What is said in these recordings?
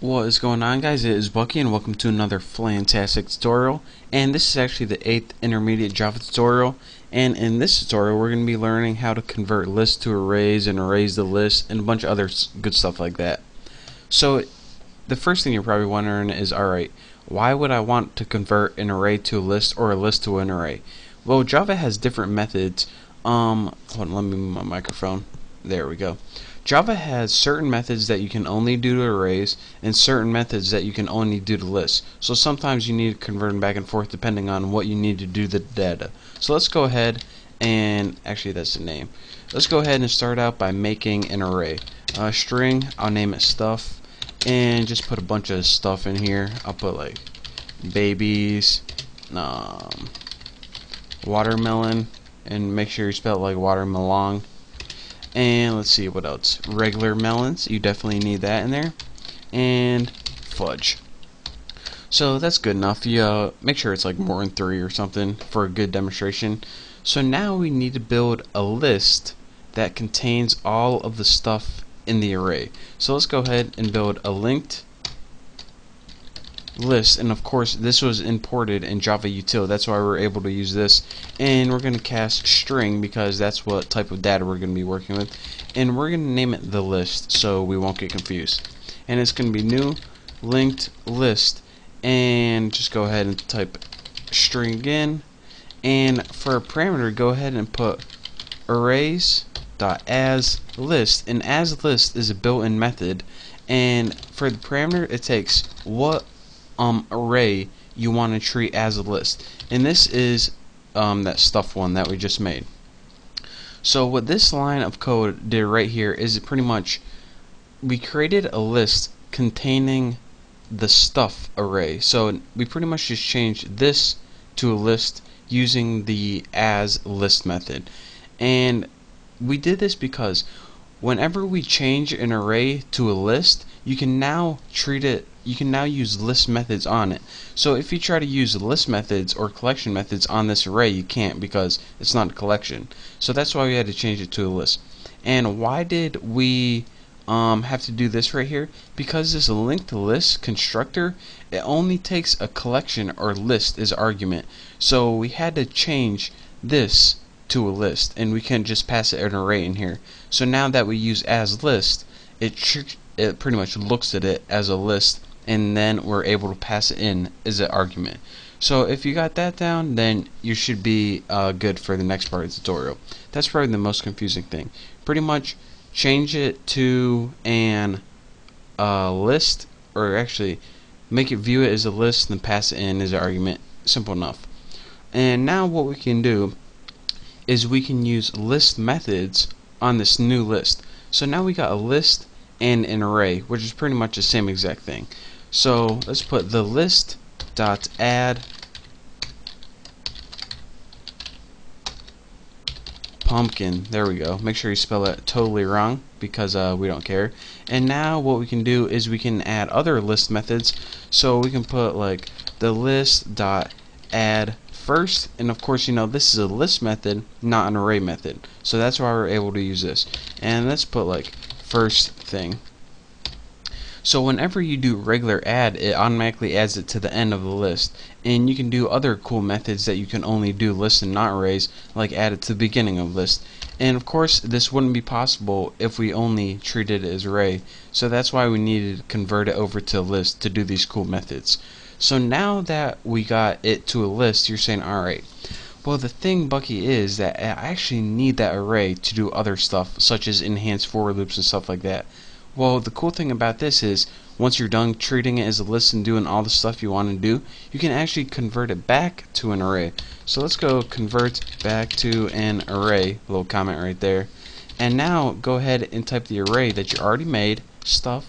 What is going on, guys? It is Bucky and welcome to another fantastic tutorial, and this is actually the 8th intermediate Java tutorial. And in this tutorial we're going to be learning how to convert lists to arrays and arrays to lists and a bunch of other good stuff like that. So the first thing you're probably wondering is, alright, why would I want to convert an array to a list or a list to an array? Well, Java has different methods. Hold on, let me move my microphone. There we go. Java has certain methods that you can only do to arrays and certain methods that you can only do to lists. So sometimes you need to convert them back and forth depending on what you need to do the data. So let's go ahead and, actually that's the name. Let's go ahead and start out by making an array. String, I'll name it stuff, and just put a bunch of stuff in here. I'll put like babies, watermelon, and make sure you spell it like watermelon. And let's see what else. Regular melons, you definitely need that in there. And fudge. So that's good enough. You make sure it's like more than 3 or something for a good demonstration. So now we need to build a list that contains all of the stuff in the array. So let's go ahead and build a linked list, and of course this was imported in Java util, that's why we're able to use this. And we're going to cast string because that's what type of data we're going to be working with, and we're going to name it the list so we won't get confused. And it's going to be new linked list, and just go ahead and type string again, and for a parameter go ahead and put arrays.asList, and asList is a built-in method, and for the parameter it takes what array you want to treat as a list, and this is that stuff one that we just made. So what this line of code did right here is pretty much we created a list containing the stuff array. So we pretty much just changed this to a list using the asList method, and we did this because whenever we change an array to a list, you can now use list methods on it. So if you try to use list methods or collection methods on this array, you can't because it's not a collection. So that's why we had to change it to a list. And why did we have to do this right here? Because this linked list constructor, it only takes a collection or list as argument. So we had to change this to a list, and we can't just pass it an array in here. So now that we use as list, it pretty much looks at it as a list, and then we're able to pass it in as an argument. So if you got that down, then you should be good for the next part of the tutorial. That's probably the most confusing thing. Pretty much change it to an list, or actually make it view it as a list and pass it in as an argument. Simple enough. And now what we can do is we can use list methods on this new list. So now we got a list and an array, which is pretty much the same exact thing. So let's put the list dot add pumpkin. There we go. Make sure you spell it totally wrong because we don't care. And now what we can do is we can add other list methods. So we can put like the list dot add first, and of course, you know, this is a list method, not an array method, so that's why we're able to use this. And let's put like first thing. So whenever you do regular add, it automatically adds it to the end of the list, and you can do other cool methods that you can only do lists and not arrays, like add it to the beginning of list. And of course this wouldn't be possible if we only treated it as array, so that's why we needed to convert it over to a list to do these cool methods. So now that we got it to a list, you're saying, alright, well, the thing, Bucky, is that I actually need that array to do other stuff, such as enhance for loops and stuff like that. Well, the cool thing about this is, once you're done treating it as a list and doing all the stuff you want to do, you can actually convert it back to an array. So let's go convert back to an array, little comment right there. And now go ahead and type the array that you already made, stuff,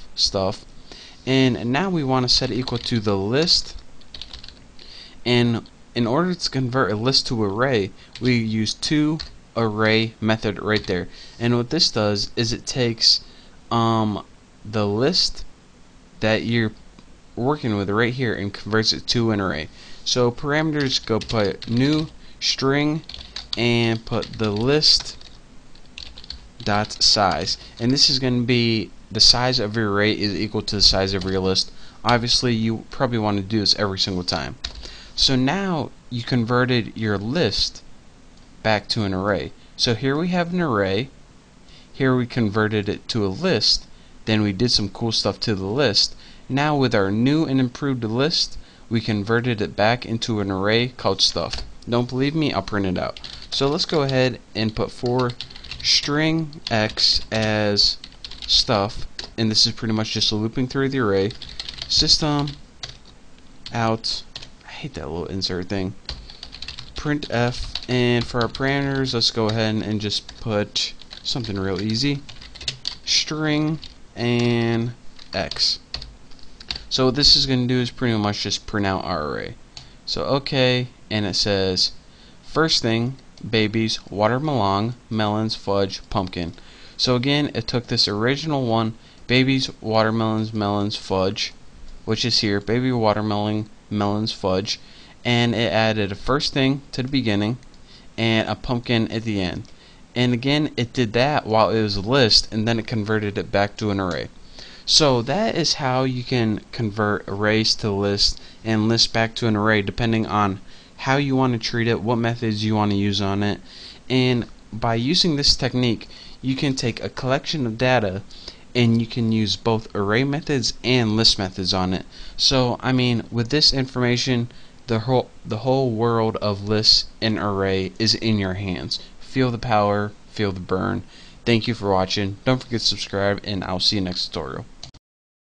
and now we want to set it equal to the list. And in order to convert a list to array, we use toArray method right there. And what this does is it takes the list that you're working with right here and converts it to an array. So parameters, go put new string and put the list dot size, and this is going to be the size of your array is equal to the size of your list. Obviously you probably want to do this every single time. So now you converted your list back to an array. So here we have an array, here we converted it to a list, then we did some cool stuff to the list. Now with our new and improved list, we converted it back into an array called stuff. Don't believe me? I'll print it out. So let's go ahead and put for string x as stuff, and this is pretty much just looping through the array. System out, I hate that little insert thing, printf, and for our parameters let's go ahead and just put something real easy, string and x. So what this is going to do is pretty much just print out our array. So okay, and it says first thing, babies, watermelon, melons, fudge, pumpkin. So again, it took this original one, babies, watermelons, melons, fudge, which is here, baby, watermelon, melons, fudge, and it added a first thing to the beginning and a pumpkin at the end. And again, it did that while it was a list, and then it converted it back to an array. So that is how you can convert arrays to lists and lists back to an array, depending on how you want to treat it, what methods you want to use on it. And by using this technique, you can take a collection of data and you can use both array methods and list methods on it. So I mean, with this information, the whole world of lists and array is in your hands. Feel the power, feel the burn. Thank you for watching. Don't forget to subscribe, and I'll see you next tutorial.